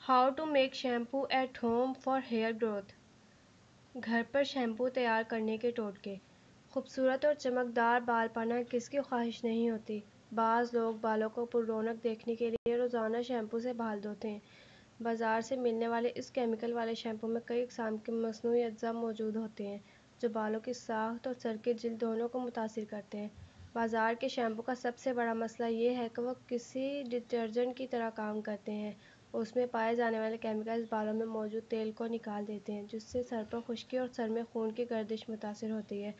How to make shampoo at home for hair growth. घर पर shampoo तैयार करने के टोटके। खूबसूरत और चमकदार बाल पाना किसकी ख्वाहिश नहीं होती। बाज़ लोग बालों को पुररौनक देखने के लिए रोज़ाना शैम्पू से बाल धोते हैं। बाज़ार से मिलने वाले इस केमिकल वाले शैम्पू में कई अक़साम के मसनूई अज्जा मौजूद होते हैं जो बालों की साख्त और सर के जिल्द दोनों को मुतासिर करते हैं। बाज़ार के शैम्पू का सबसे बड़ा मसला ये है कि वह किसी डिटर्जेंट की तरह काम करते हैं। उसमें पाए जाने वाले केमिकल्स बालों में मौजूद तेल को निकाल देते हैं जिससे सर पर खुश्की और सर में खून की गर्दिश मुतासिर होती है।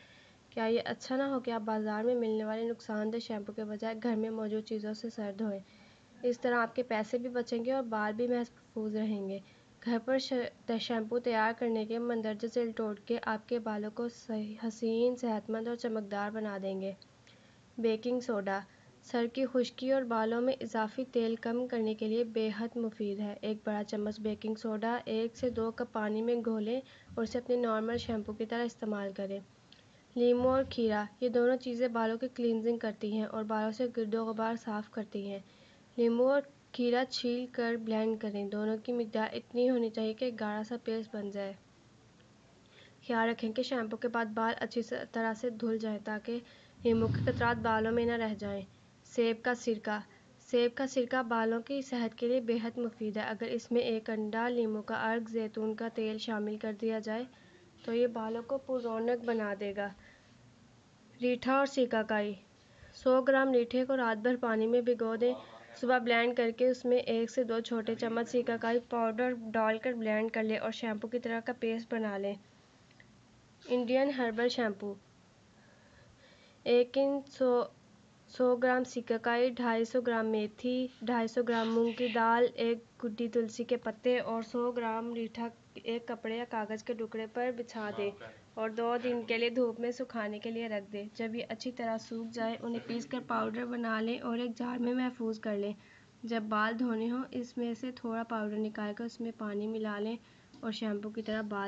क्या ये अच्छा ना हो कि आप बाज़ार में मिलने वाले नुकसानदेह शैम्पू के बजाय घर में मौजूद चीज़ों से सर धोएं। इस तरह आपके पैसे भी बचेंगे और बाल भी महफूज रहेंगे। घर पर शैम्पू तैयार करने के मंदरजा झेल टोटके आपके बालों को हसीन, सेहतमंद और चमकदार बना देंगे। बेकिंग सोडा सर की खुश्की और बालों में इजाफी तेल कम करने के लिए बेहद मुफीद है। एक बड़ा चम्मच बेकिंग सोडा 1 से 2 कप पानी में घोलें और इसे अपने नॉर्मल शैम्पू की तरह इस्तेमाल करें। लीमू और खीरा ये दोनों चीज़ें बालों की क्लींजिंग करती हैं और बालों से गिरदो गुबार साफ़ करती हैं। लीमू और खीरा छील कर ब्लेंड करें। दोनों की मिकदार इतनी होनी चाहिए कि गाढ़ा सा पेस्ट बन जाए। ख्याल रखें कि शैम्पू के बाद बाल अच्छी तरह से धुल जाएं ताकि नींबू के कतरात बालों में न रह जाएं। सेब का सिरका बालों की सेहत के लिए बेहद मुफीद है। अगर इसमें 1 अंडा, नींबू का अर्क, जैतून का तेल शामिल कर दिया जाए तो ये बालों को पुररौनक बना देगा। रीठा और सिकाकाई 100 ग्राम रीठे को रात भर पानी में भिगो दें। सुबह ब्लेंड करके उसमें 1 से 2 छोटे चम्मच सिकाकाई पाउडर डालकर ब्लेंड कर लें और शैम्पू की तरह का पेस्ट बना लें। इंडियन हर्बल शैम्पू 1 इंच 100 ग्राम सिकाकाई, 250 ग्राम मेथी, 250 ग्राम मूंग की दाल, 1 गुड्डी तुलसी के पत्ते और 100 ग्राम रीठा एक कपड़े या कागज़ के टुकड़े पर बिछा दें और 2 दिन के लिए धूप में सुखाने के लिए रख दें। जब ये अच्छी तरह सूख जाए उन्हें पीसकर पाउडर बना लें और एक जार में महफूज कर लें। जब बाल धोने हों इसमें से थोड़ा पाउडर निकाल कर उसमें पानी मिला लें और शैम्पू की तरह बाल